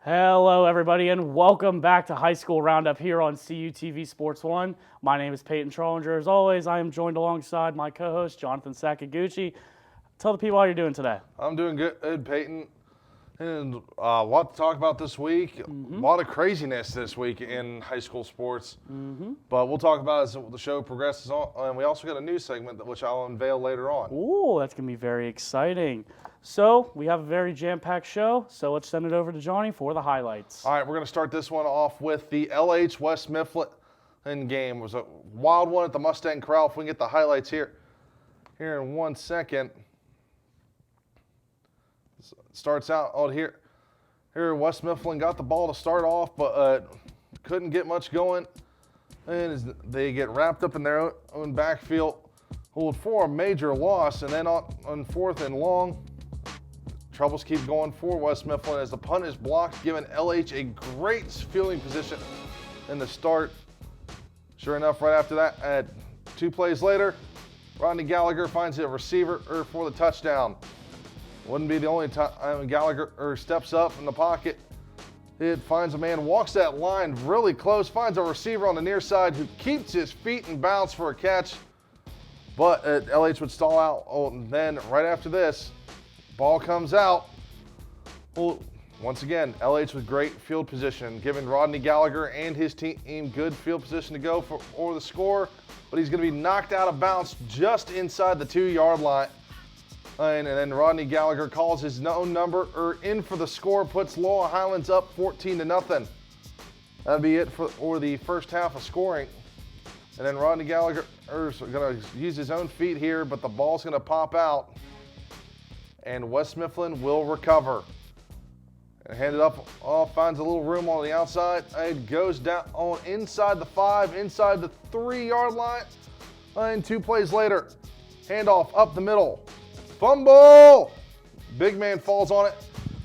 Hello, everybody, and welcome back to High School Roundup here on CUTV Sports 1. My name is Peyton Trollinger. As always, I am joined alongside my co-host, Jonathan Sakaguchi. Tell the people how you're doing today. I'm doing good, Peyton. And a lot to talk about this week. A lot of craziness this week in high school sports. But we'll talk about it as the show progresses on. And we also got a news segment which I'll unveil later on. Ooh, that's going to be very exciting. So, we have a very jam-packed show, so let's send it over to Johnny for the highlights. All right, we're going to start this one off with the LH West Mifflin game. It was a wild one at the Mustang Corral. If we can get the highlights here in 1 second. Starts out here. West Mifflin got the ball to start off, but couldn't get much going. And as they get wrapped up in their own backfield, hold for a major loss. And then on 4th and long, troubles keep going for West Mifflin as the punt is blocked, giving LH a great fielding position in the start. Sure enough, right after that, 2 plays later, Rodney Gallagher finds a receiver for the touchdown. Wouldn't be the only time Gallagher steps up in the pocket. It finds a man, walks that line really close, finds a receiver on the near side who keeps his feet and bounce for a catch. But LH would stall out. And then right after this, ball comes out. Well, once again, LH with great field position, giving Rodney Gallagher and his team good field position to go for the score. But he's going to be knocked out of bounds just inside the 2-yard line. And then Rodney Gallagher calls his own number in for the score, puts Laurel Highlands up 14-0. That'll be it for the first half of scoring. And then Rodney Gallagher is going to use his own feet here, but the ball's going to pop out. And West Mifflin will recover. And hand it up, finds a little room on the outside. It goes down inside the 5, inside the 3-yard line. And 2 plays later, handoff up the middle. Fumble! Big man falls on it,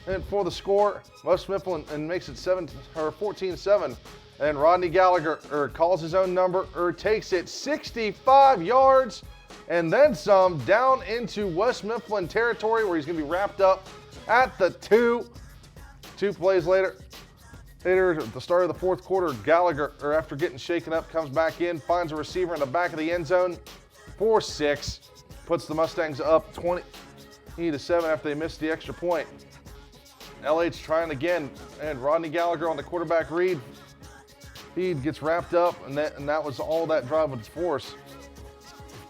and for the score, West Mifflin and makes it 14-7. And Rodney Gallagher calls his own number, takes it 65 yards, and then some down into West Mifflin territory where he's going to be wrapped up at the 2. 2 plays later, at the start of the 4th quarter, Gallagher, after getting shaken up, comes back in, finds a receiver in the back of the end zone for 6. Puts the Mustangs up 20-7 after they missed the extra point. LH trying again, and Rodney Gallagher on the quarterback read. He gets wrapped up, and that was all that drive was force.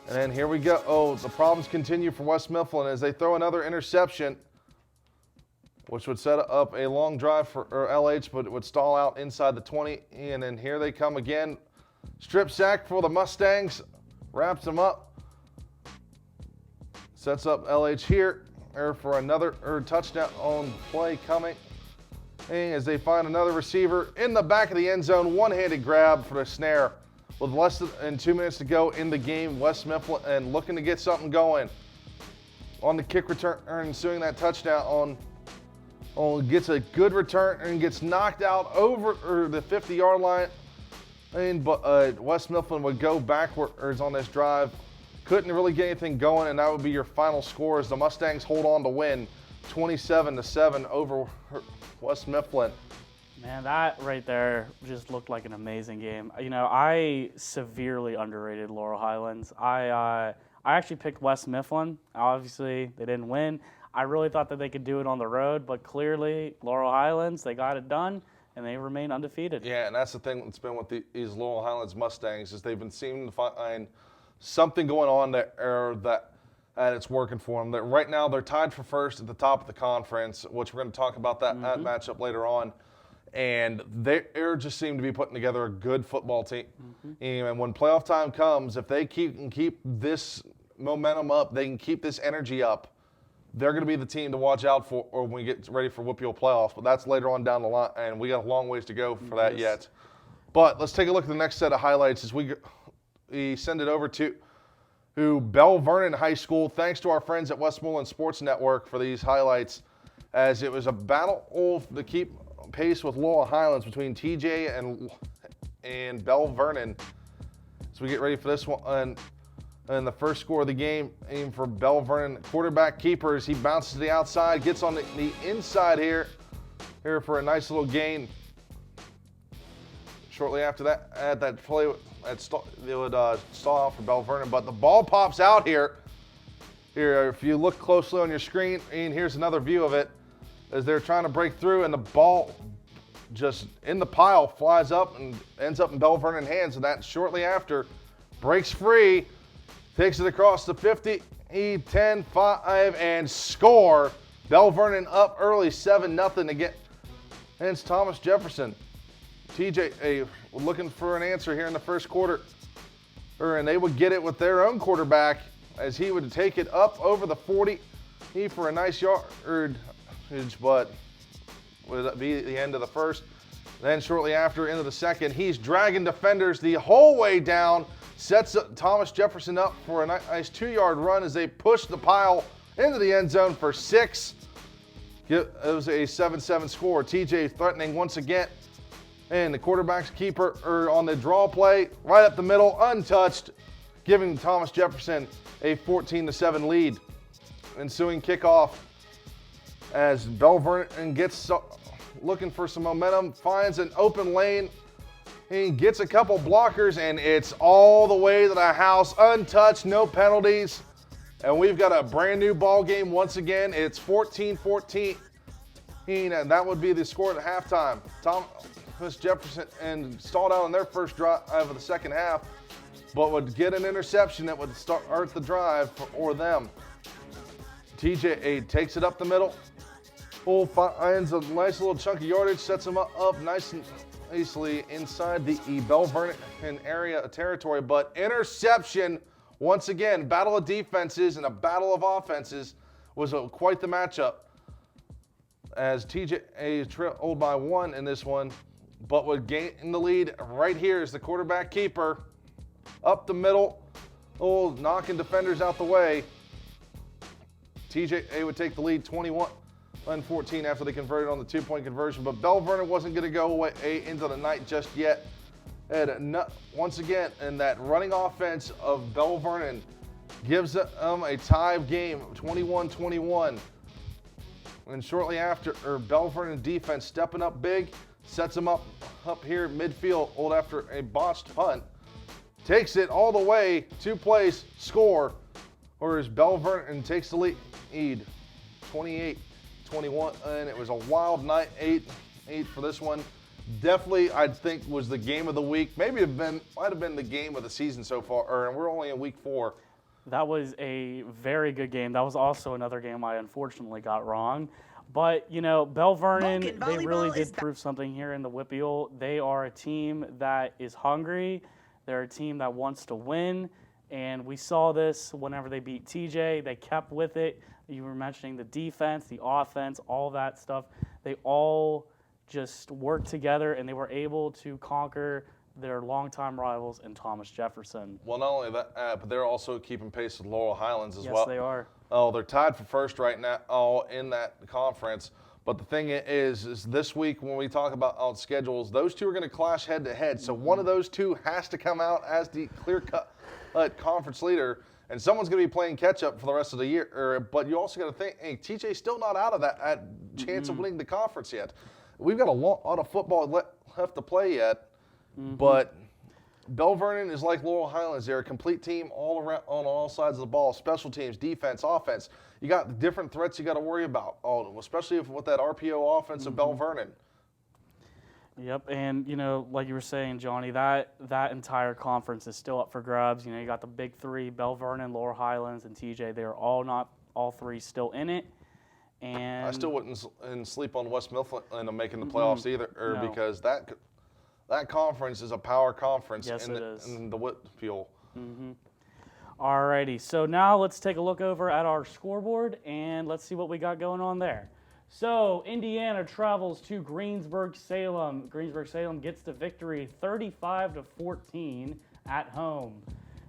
And then here we go. The problems continue for West Mifflin as they throw another interception, which would set up a long drive for LH, but it would stall out inside the 20. And then here they come again. Strip sack for the Mustangs, wraps them up. Sets up LH here for another touchdown on play coming. And as they find another receiver in the back of the end zone, one-handed grab for the snare. With less than 2 minutes to go in the game, West Mifflin and looking to get something going. On the kick return, ensuing that touchdown gets a good return and gets knocked out over the 50-yard line. But West Mifflin would go backwards on this drive. Couldn't really get anything going, and that would be your final score as the Mustangs hold on to win 27-7 over West Mifflin. Man, that right there just looked like an amazing game. You know, I severely underrated Laurel Highlands. I actually picked West Mifflin. Obviously, they didn't win. I really thought that they could do it on the road, but clearly, Laurel Highlands, they got it done, and they remain undefeated. Yeah, and that's the thing that's been with these Laurel Highlands Mustangs is they've been seeming to find something going on there that it's working for them. Right now, they're tied for first at the top of the conference, which we're going to talk about that matchup later on. And they just seem to be putting together a good football team. And when playoff time comes, if they can keep this momentum up, they can keep this energy up, they're going to be the team to watch out for or when we get ready for WPO playoffs. But that's later on down the line, and we got a long ways to go for that yet. But let's take a look at the next set of highlights as we send it over to Belle Vernon High School. Thanks to our friends at Westmoreland Sports Network for these highlights, as it was a battle to keep pace with Laurel Highlands between TJ and Belle Vernon. So we get ready for this one. And the first score of the game, aim for Belle Vernon. Quarterback keepers, he bounces to the outside, gets on the inside here. here for a nice little gain. Shortly after that, at that play, it would stall out for Belle Vernon, but the ball pops out here. Here, if you look closely on your screen, and here's another view of it, as they're trying to break through, and the ball just in the pile flies up and ends up in Belle Vernon hands, and that shortly after breaks free, takes it across the 50, 10-5, and score. Belle Vernon up early, 7-0 again against Thomas Jefferson. TJ looking for an answer here in the first quarter, and they would get it with their own quarterback as he would take it up over the 40 for a nice yardage, but would that be the end of the first? Then shortly after, into the second, he's dragging defenders the whole way down, sets Thomas Jefferson up for a nice 2-yard run as they push the pile into the end zone for 6. It was a 7-7 score. TJ threatening once again. And the quarterback's keeper on the draw play, right up the middle, untouched, giving Thomas Jefferson a 14-7 lead. Ensuing kickoff as Belle Vernon gets looking for some momentum, finds an open lane. He gets a couple blockers, and it's all the way to the house, untouched, no penalties. And we've got a brand new ball game once again. It's 14-14, and that would be the score at halftime. Thomas Jefferson and stalled out on their first drive of the second half, but would get an interception that would start the drive for them. TJ takes it up the middle. Finds a nice little chunk of yardage, sets him up nicely inside the Belle Vernon area territory, but interception once again. Battle of defenses and a battle of offenses was quite the matchup, as TJ trailed by 1 in this one, but would gain the lead right here as the quarterback keeper up the middle, knocking defenders out the way. TJ would take the lead 21-14 after they converted on the 2-point conversion, but Belle Vernon wasn't going to go away into the night just yet. And once again, and that running offense of Belle Vernon gives them a tie game, 21-21. And shortly after, Belle Vernon defense stepping up big, sets them up here midfield after a botched punt. Takes it all the way, 2 plays, score, or as Belle Vernon takes the lead, 28-21, and it was a wild night, 8 for this one. Definitely, I think, was the game of the week. Maybe might have been the game of the season so far, and we're only in week 4. That was a very good game. That was also another game I unfortunately got wrong. But, you know, Belle Vernon, they really did prove something here in the Whippeal. They are a team that is hungry. They're a team that wants to win. And we saw this whenever they beat TJ. They kept with it. You were mentioning the defense, the offense, all that stuff. They all just worked together, and they were able to conquer their longtime rivals in Thomas Jefferson. Well, not only that, but they're also keeping pace with Laurel Highlands as well. Yes, they are. Oh, they're tied for first right now in that conference. But the thing is this week when we talk about schedules, those two are going to clash head-to-head. So one of those two has to come out as the clear-cut conference leader, and someone's going to be playing catch-up for the rest of the year. But you also got to think, hey, TJ's still not out of that chance of winning the conference yet. We've got a lot of football left to play yet, but Belle Vernon is like Laurel Highlands. They're a complete team all around on all sides of the ball, special teams, defense, offense. You got the different threats you got to worry about, especially with that RPO offense of Belle Vernon. Yep, and, you know, like you were saying, Johnny, that entire conference is still up for grabs. You know, you got the big three, Belle Vernon, Laurel Highlands, and TJ. They are all three still in it. And I still wouldn't sleep on West Mifflin and making the playoffs either, No. because that conference is a power conference in the Whitfield. Alrighty, so now let's take a look over at our scoreboard and let's see what we got going on there. So Indiana travels to Greensburg-Salem. Greensburg-Salem gets the victory 35-14 at home.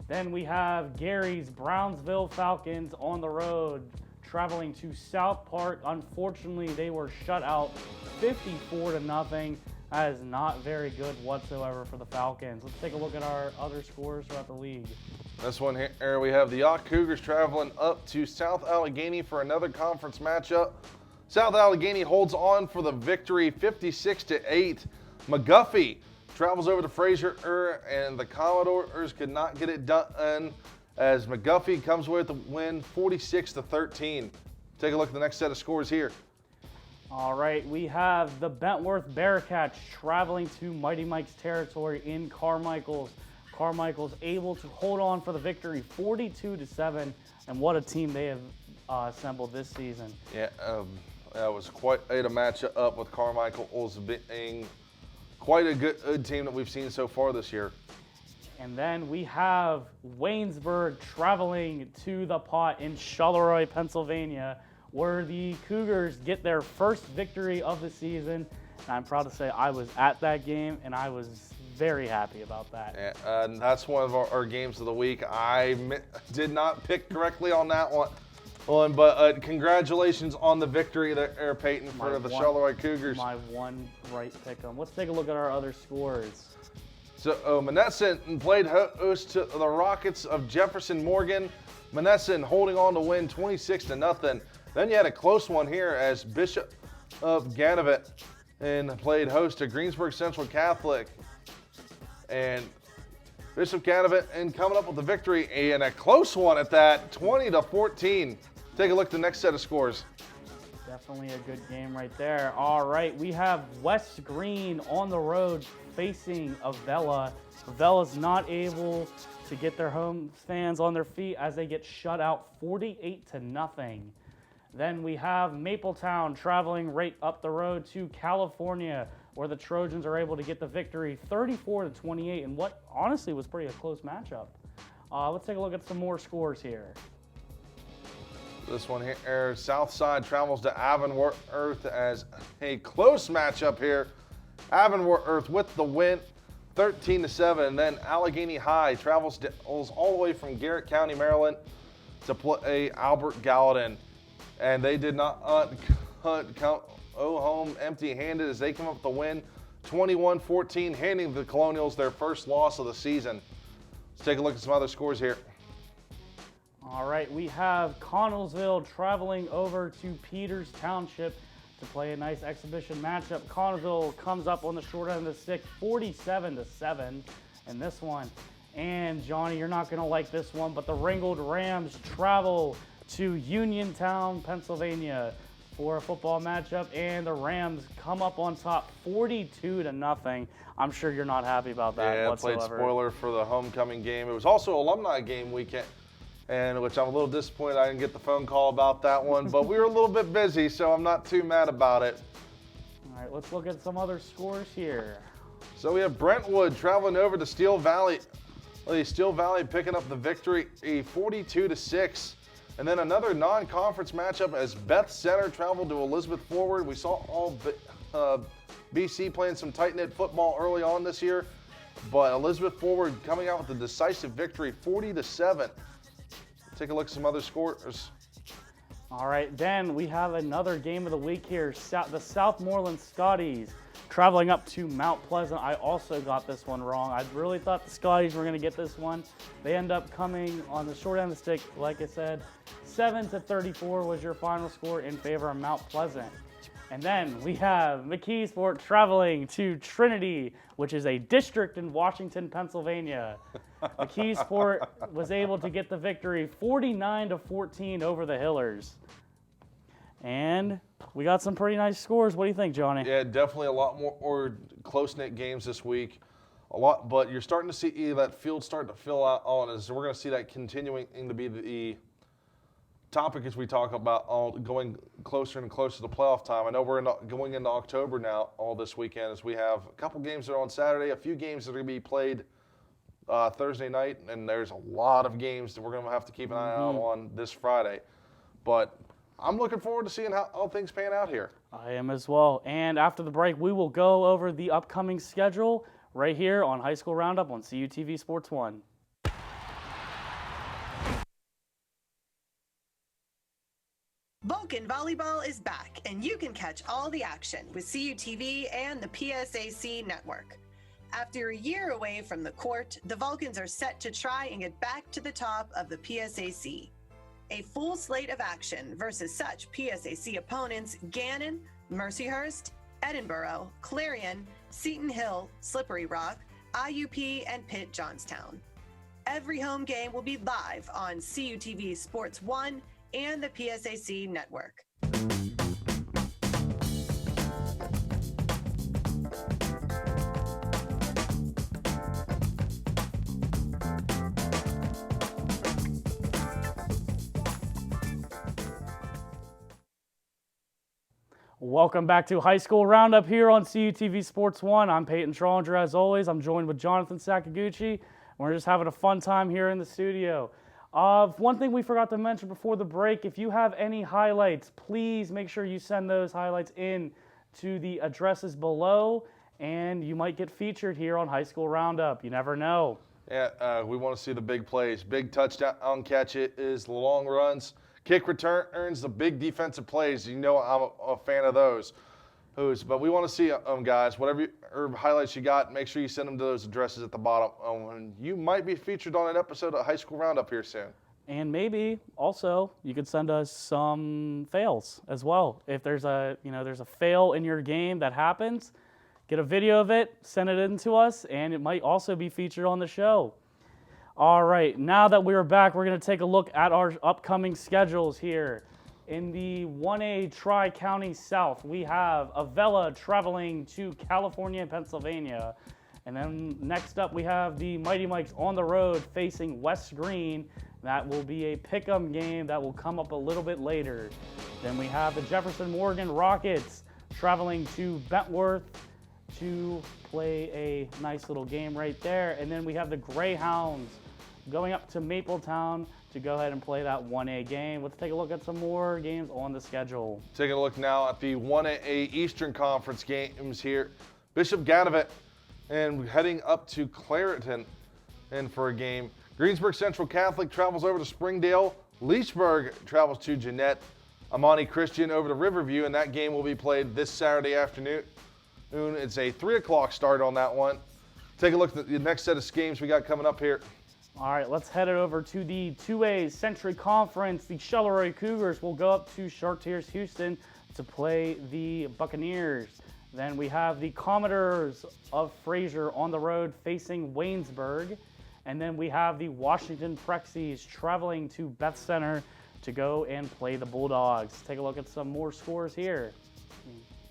Then we have Gary's Brownsville Falcons on the road, traveling to South Park. Unfortunately, they were shut out 54-0. That is not very good whatsoever for the Falcons. Let's take a look at our other scores throughout the league. This one here, we have the YOUGH Cougars traveling up to South Allegheny for another conference matchup. South Allegheny holds on for the victory 56-8. McGuffey travels over to Fraser, and the Commodores could not get it done as McGuffey comes away with the win 46-13. Take a look at the next set of scores here. All right, we have the Bentworth Bearcats traveling to Mighty Mike's territory in Carmichael's. Carmichael's able to hold on for the victory 42-7, and what a team they have assembled this season. Yeah, that was quite a matchup with Carmichael's being quite a good team that we've seen so far this year. And then we have Waynesburg traveling to the Pot in Charleroi, Pennsylvania, where the Cougars get their first victory of the season. And I'm proud to say I was at that game, and I was very happy about that. Yeah, and that's one of our games of the week. I did not pick correctly on that one, but congratulations on the victory there, Peyton, for the Charleroi Cougars. My one right pick. Let's take a look at our other scores. So Monessen played host to the Rockets of Jefferson Morgan. Monessen holding on to win 26-0. Then you had a close one here as Bishop of Gannavant and played host to Greensburg Central Catholic. And Bishop Gannavant and coming up with the victory and a close one at that, 20-14. Take a look at the next set of scores. Definitely a good game right there. All right, we have West Green on the road facing Avella. Avella's not able to get their home fans on their feet as they get shut out 48-0. Then we have Mapletown traveling right up the road to California, where the Trojans are able to get the victory 34-28 in what honestly was pretty a close matchup. Let's take a look at some more scores here. This one here, Southside travels to Avonworth as a close matchup here. Avonworth with the win, 13-7. And then Allegheny High travels all the way from Garrett County, Maryland to play Albert Gallatin. And they did not come home empty-handed as they come up with the win, 21-14, handing the Colonials their first loss of the season. Let's take a look at some other scores here. All right, we have Connellsville traveling over to Peters Township to play a nice exhibition matchup. Connellsville comes up on the short end of the stick, 47-7 in this one. And Johnny, you're not going to like this one, but the Ringgold Rams travel to Uniontown, Pennsylvania for a football matchup, and the Rams come up on top 42-0. I'm sure you're not happy about that whatsoever. Yeah, played spoiler for the homecoming game. It was also alumni game weekend, and which I'm a little disappointed I didn't get the phone call about that one, but we were a little bit busy, so I'm not too mad about it. All right, let's look at some other scores here. So we have Brentwood traveling over to Steel Valley. Steel Valley picking up the victory, a 42-6. And then another non-conference matchup as Beth Center traveled to Elizabeth Forward. We saw all BC playing some tight-knit football early on this year, but Elizabeth Forward coming out with a decisive victory, 40-7. Take a look at some other scores. All right, then we have another game of the week here. The Southmoreland Scotties traveling up to Mount Pleasant. I also got this one wrong. I really thought the Scotties were going to get this one. They end up coming on the short end of the stick, like I said. 7-34 was your final score in favor of Mount Pleasant. And then we have McKeesport traveling to Trinity, which is a district in Washington, Pennsylvania. McKeesport was able to get the victory 49-14 over the Hillers. And we got some pretty nice scores. What do you think, Johnny? Yeah, definitely a lot more close-knit games this week. But you're starting to see that field starting to fill out on us. So we're going to see that continuing to be the topic as we talk about going closer and closer to playoff time. I know we're going into October now all this weekend as we have a couple games that are on Saturday, a few games that are going to be played Thursday night, and there's a lot of games that we're going to have to keep an eye out on this Friday. But I'm looking forward to seeing how things pan out here. I am as well. And after the break, we will go over the upcoming schedule right here on High School Roundup on CUTV Sports 1. Vulcan Volleyball is back, and you can catch all the action with CUTV and the PSAC network. After a year away from the court, the Vulcans are set to try and get back to the top of the PSAC. A full slate of action versus such PSAC opponents Gannon, Mercyhurst, Edinburgh, Clarion, Seton Hill, Slippery Rock, IUP, and Pitt Johnstown. Every home game will be live on CUTV Sports 1 and the PSAC network. Welcome back to High School Roundup here on CUTV Sports 1. I'm Peyton Tronger, as always. I'm joined with Jonathan Sakaguchi. We're just having a fun time here in the studio. One thing we forgot to mention before the break, if you have any highlights, please make sure you send those highlights in to the addresses below, and you might get featured here on High School Roundup. You never know. Yeah, we want to see the big plays. Big touchdown catch is the long runs. Kick return earns the big defensive plays. You know I'm a fan of those. But we want to see guys, whatever highlights you got, make sure you send them to those addresses at the bottom. And you might be featured on an episode of High School Roundup here soon. And maybe also you could send us some fails as well. If there's a fail in your game that happens, get a video of it, send it in to us, and it might also be featured on the show. All right, now that we're back, we're going to take a look at our upcoming schedules here. In the 1A Tri-County South, we have Avella traveling to California and Pennsylvania. And then next up, we have the Mighty Mikes on the road facing West Greene. That will be a pick'em game that will come up a little bit later. Then we have the Jefferson Morgan Rockets traveling to Bentworth to play a nice little game right there. And then we have the Greyhounds going up to Mapletown to go ahead and play that 1A game. Let's take a look at some more games on the schedule. Taking a look now at the 1A Eastern Conference games here. Bishop Gatavant and heading up to Clarion and for a game. Greensburg Central Catholic travels over to Springdale. Leechburg travels to Jeanette. Amani Christian over to Riverview, and that game will be played this Saturday afternoon. It's a 3 o'clock start on that one. Take a look at the next set of games we got coming up here. All right, let's head it over to the 2A Century Conference. The Charleroi Cougars will go up to Chartiers Houston to play the Buccaneers. Then we have the Commodores of Fraser on the road facing Waynesburg. And then we have the Washington Prexies traveling to Beth Center to go and play the Bulldogs. Take a look at some more scores here.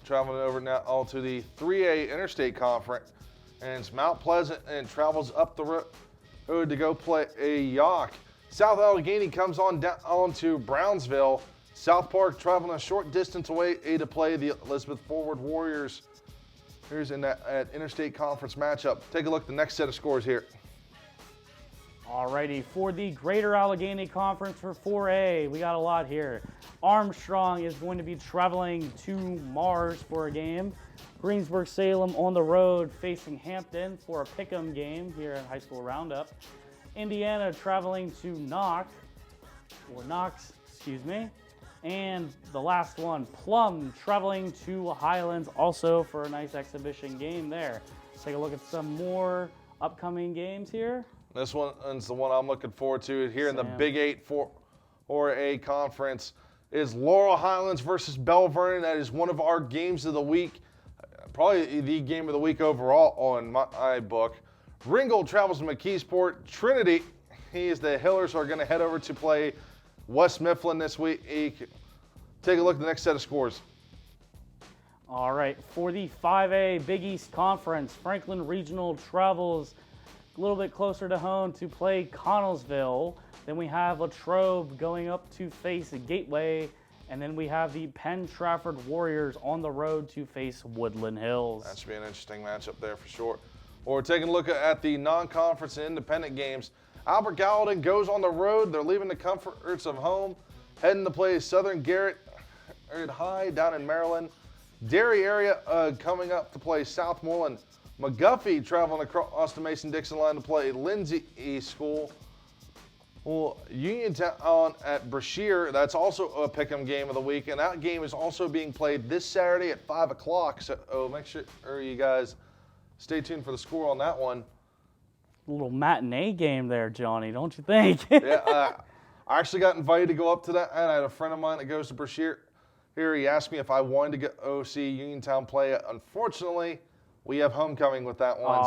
Traveling over now all to the 3A Interstate Conference. And it's Mount Pleasant and travels up the road to go play a YOUGH. South Allegheny comes on down to Brownsville. South Park traveling a short distance away to play the Elizabeth Forward Warriors. Here's in that Interstate Conference matchup. Take a look at the next set of scores here. Alrighty, for the Greater Allegheny Conference for 4A, we got a lot here. Armstrong is going to be traveling to Mars for a game. GREENSBURG-SALEM on the road facing Hampton for a pick'em game here at High School Roundup. Indiana traveling to Knox, and the last one, Plum traveling to Highlands also for a nice exhibition game there. Let's take a look at some more upcoming games here. This one is the one I'm looking forward to here in the Big 8 4A Conference is Laurel Highlands versus Belle Vernon. That is one of our games of the week. Probably the game of the week overall on my book. Ringgold travels to McKeesport. Trinity, the Hillers are going to head over to play West Mifflin this week. Take a look at the next set of scores. All right, for the 5A Big East Conference, Franklin Regional travels a little bit closer to home to play Connellsville. Then we have Latrobe going up to face Gateway. And then we have the Penn Trafford Warriors on the road to face Woodland Hills. That should be an interesting matchup there for sure. We're taking a look at the non-conference and independent games. Albert Gallatin goes on the road. They're leaving the comforts of home, heading to play Southern Garrett High down in Maryland. Derry area coming up to play Southmoreland. McGuffey traveling across the Mason-Dixon line to play Lindsay School. Well, Uniontown at Brashear, that's also a pick'em game of the week, and that game is also being played this Saturday at 5 o'clock. So make sure you guys stay tuned for the score on that one. A little matinee game there, Johnny, don't you think? Yeah, I actually got invited to go up to that, and I had a friend of mine that goes to Brashear. Here, he asked me if I wanted to go see Uniontown play. Unfortunately, we have homecoming with that one,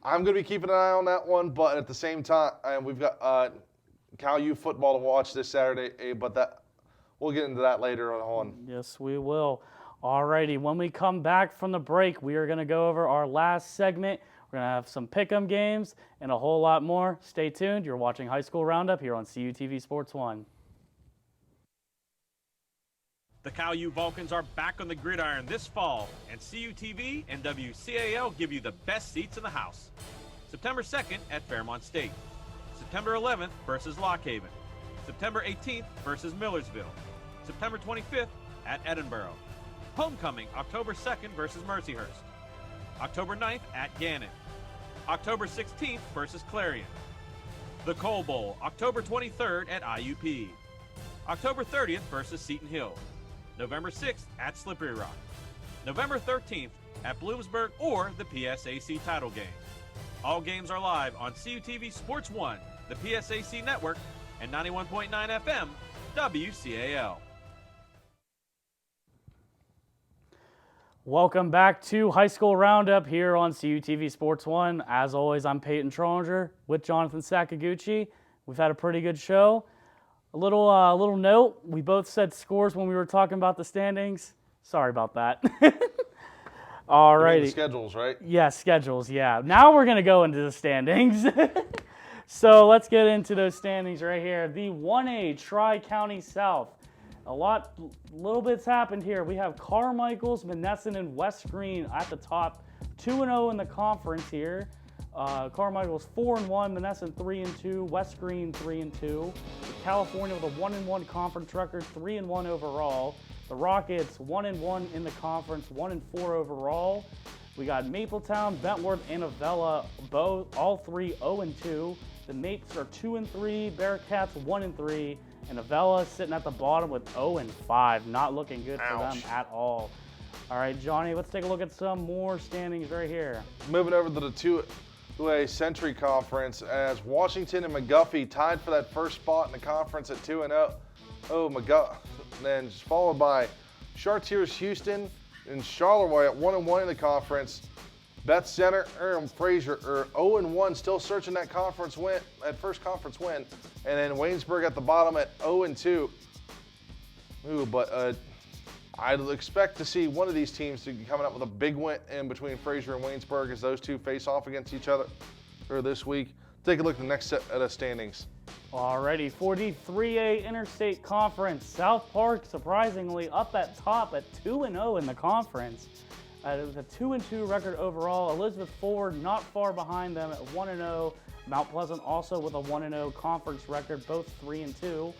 I'm going to be keeping an eye on that one. But at the same time, we've got Cal U football to watch this Saturday, but we'll get into that later on. Yes, we will. Alrighty, when we come back from the break, we are going to go over our last segment. We're going to have some pick'em games and a whole lot more. Stay tuned. You're watching High School Roundup here on CUTV Sports 1. The Cal U Vulcans are back on the gridiron this fall, and CUTV and WCAL give you the best seats in the house. September 2nd at Fairmont State. September 11th versus Lock Haven. September 18th versus Millersville. September 25th at Edinboro. Homecoming October 2nd versus Mercyhurst. October 9th at Gannon. October 16th versus Clarion. The Coal Bowl October 23rd at IUP. October 30th versus Seton Hill. November 6th at Slippery Rock. November 13th at Bloomsburg or the PSAC title game. All games are live on CUTV Sports 1, the PSAC network, and 91.9 FM, WCAL. Welcome back to High School Roundup here on CUTV Sports 1. As always, I'm Peyton Trollinger with Jonathan Sakaguchi. We've had a pretty good show. A little note, we both said scores when we were talking about the standings. Sorry about that. All righty. Schedules, right? Yeah, schedules, yeah. Now we're going to go into the standings. So let's get into those standings right here. The 1A Tri-County South. Little bits happened here. We have Carmichaels, Monessen, and West Green at the top. 2-0 in the conference here. Carmichael's 4-1, Monessen 3-2, West Green 3-2. California with a 1-1 conference record, 3-1 overall. The Rockets 1-1 in the conference, 1-4 overall. We got Mapletown, Bentworth, and Avella, all three 0-2. The Mapes are 2-3, Bearcats 1-3, and Avella sitting at the bottom with 0-5. Not looking good for them at all. All right, Johnny, let's take a look at some more standings right here. Moving over to the 2A Century Conference, as Washington and McGuffey tied for that first spot in the conference at 2-0. Then just followed by Chartiers Houston and Charleroi at 1-1 in the conference. Beth Center and Fraser are 0-1, still searching that first conference win. And then Waynesburg at the bottom at 0-2. I'd expect to see one of these teams to be coming up with a big win in between Fraser and Waynesburg as those two face off against each other this week. Take a look at the next set of standings. Alrighty, for the 3A Interstate Conference, South Park surprisingly up at top at 2-0 in the conference. It was a 2-2 record overall. Elizabeth Ford not far behind them at 1-0. Mount Pleasant also with a 1-0 conference record, both 3-2.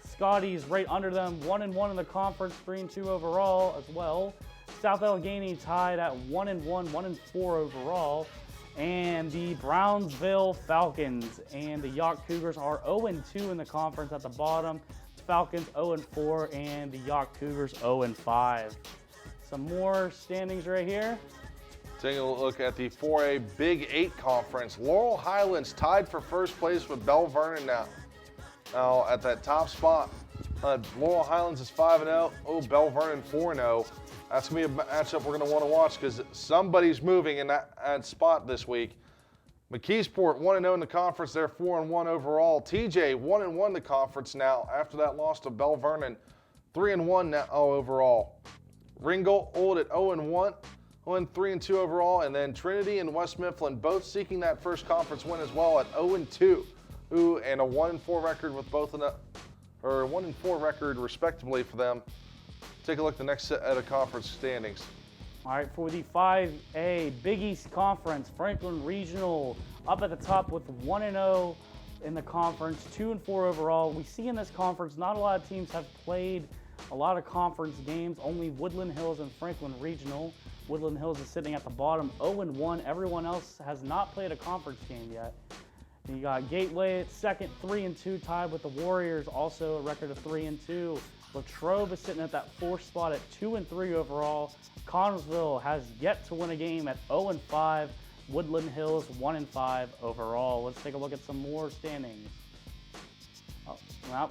Scotty's right under them, 1-1 in the conference, 3-2 overall as well. South Allegheny tied at 1-1, 1-4 overall. And the Brownsville Falcons and the YOUGH Cougars are 0-2 in the conference at the bottom. Falcons 0-4 and the YOUGH Cougars 0-5. Some more standings right here. Taking a look at the 4A Big 8 Conference. Laurel Highlands tied for first place with Belle Vernon now at that top spot. Laurel Highlands is 5-0. Belle Vernon 4-0. That's going to be a matchup we're going to want to watch because somebody's moving in that spot this week. McKeesport 1-0 in the conference. They're 4-1 overall. TJ 1-1 in the conference now after that loss to Belle Vernon. 3-1 now overall. Ringgold at 0-1. 3-2 overall. And then Trinity and West Mifflin both seeking that first conference win as well at 0-2. And a 1-4 record with both of them, or 1-4 record respectively for them. Take a look at the next set of conference standings. All right, for the 5A Big East Conference, Franklin Regional up at the top with 1-0 in the conference, 2-4 overall. We see in this conference not a lot of teams have played a lot of conference games, only Woodland Hills and Franklin Regional. Woodland Hills is sitting at the bottom, 0-1. Everyone else has not played a conference game yet. And you got Gateway at second, 3-2, tied with the Warriors, also a record of 3-2. LATROBE is sitting at that fourth spot at 2-3 overall. Connellsville has yet to win a game at 0-5. Woodland Hills 1-5 overall. Let's take a look at some more standings.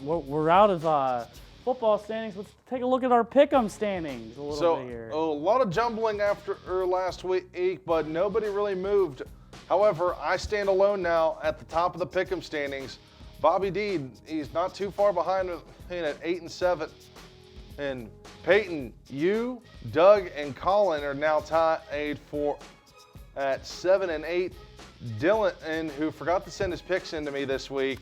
Well, we're out of football standings. Let's take a look at our pick'em standings a little bit here. A lot of jumbling after last week, but nobody really moved. However, I stand alone now at the top of the pick'em standings. Bobby D, he's not too far behind me at 8 and 7. And Peyton, you, Doug, and Colin are now tied at 7 and 8. Dylan, and who forgot to send his picks into me this week,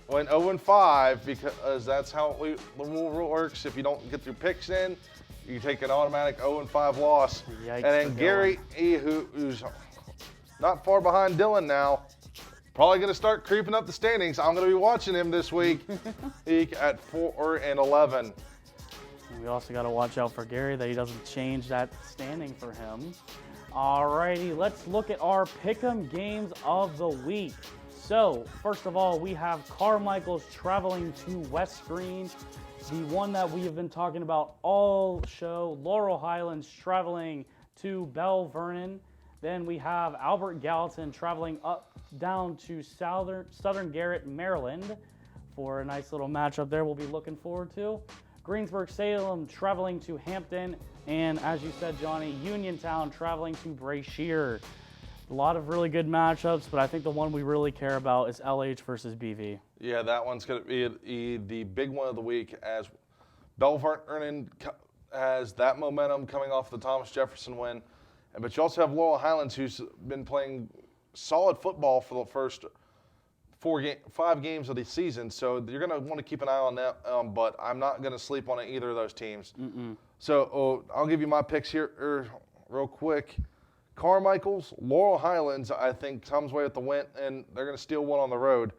went 0 and 5 because that's how the rule works. If you don't get your picks in, you take an automatic 0 and 5 loss. Yikes. And then Gary, who's not far behind Dylan now, probably going to start creeping up the standings. I'm going to be watching him this week at 4 and 11. We also got to watch out for Gary that he doesn't change that standing for him. Alrighty, let's look at our pick'em games of the week. So, first of all, we have Carmichael's traveling to West Greene, the one that we have been talking about all show. Laurel Highlands traveling to Belle Vernon. Then we have Albert Gallatin traveling down to Southern Garrett, Maryland, for a nice little matchup there we'll be looking forward to. GREENSBURG-SALEM traveling to Hampton, and as you said, Johnny, Uniontown traveling to Brashear. A lot of really good matchups, but I think the one we really care about is LH versus BV. Yeah, that one's going to be the big one of the week, as Belle Vernon has that momentum coming off the Thomas Jefferson win. But you also have Laurel Highlands, who's been playing solid football for the first 5 games of the season. So you're going to want to keep an eye on that, but I'm not going to sleep on either of those teams. So I'll give you my picks here real quick. Carmichael's, Laurel Highlands, I think, comes away with the win, and they're going to steal one on the road.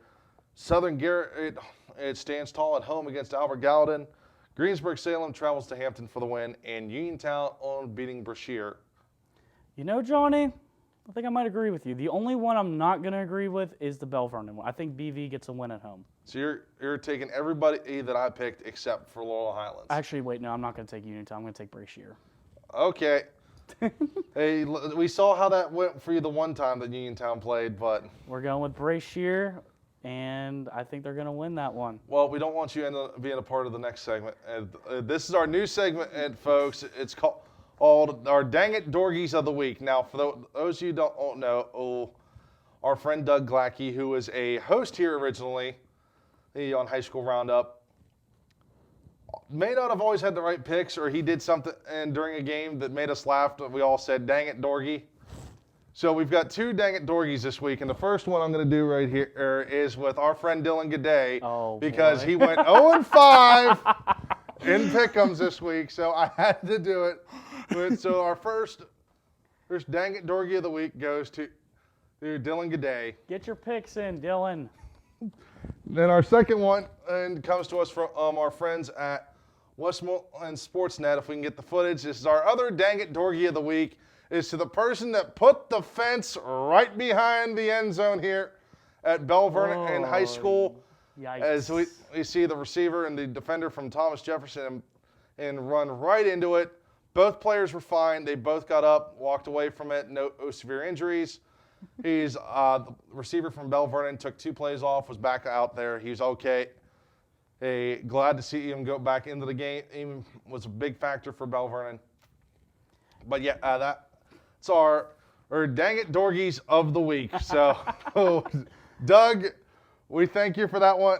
Southern Garrett, it stands tall at home against Albert Gallatin. GREENSBURG-SALEM travels to Hampton for the win, and Uniontown on beating Brashear. You know, Johnny, I think I might agree with you. The only one I'm not going to agree with is the Belle Vernon one. I think BV gets a win at home. So you're taking everybody that I picked except for Laurel Highlands. Actually, wait, no, I'm not going to take Uniontown. I'm going to take Brashear. Okay. Hey, we saw how that went for you the one time that Uniontown played, but We're going with Brashear, and I think they're going to win that one. well, we don't want you being a part of the next segment. And this is our new segment, and folks, it's called our Dang It Dorgies of the Week. Now, for those of you who don't know, our friend Doug Glackey, who was a host here originally on High School Roundup, may not have always had the right picks, or he did something during a game that made us laugh. We all said, "Dang it, Dorgie." So we've got 2 Dang It Dorgies this week, and the first one I'm going to do right here is with our friend Dylan G'day, because he went 0 and 5 in pick'ems this week, so I had to do it. So our first Dang It Dorgie of the week goes to Dylan G'day. Get your picks in, Dylan. Then our second one comes to us from our friends at Westmoreland Sportsnet. If we can get the footage, this is our other Dang It Dorgie of the week. Is to the person that put the fence right behind the end zone here at Belle Vernon in high school. Yikes. As we see the receiver and the defender from Thomas Jefferson and run right into it. Both players were fine. They both got up, walked away from it, no severe injuries. He's the receiver from Belle Vernon, took 2 plays off, was back out there. He's okay. Hey, glad to see him go back into the game. Even was a big factor for Belle Vernon. But yeah, that's our Dang It Dorgies of the week. So, Doug, we thank you for that one.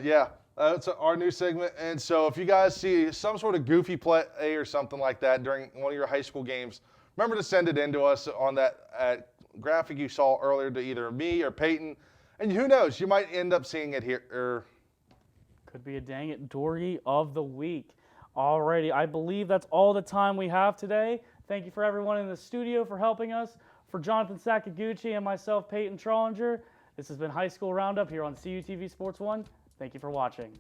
Yeah, that's our new segment. And so if you guys see some sort of goofy play or something like that during one of your high school games, remember to send it in to us on that graphic you saw earlier to either me or Peyton. And who knows, you might end up seeing it here. Could be a Dang It Dorgie of the week. Alrighty, I believe that's all the time we have today. Thank you for everyone in the studio for helping us. For Jonathan Sakaguchi and myself, Peyton Trollinger, this has been High School Roundup here on CUTV Sports 1. Thank you for watching.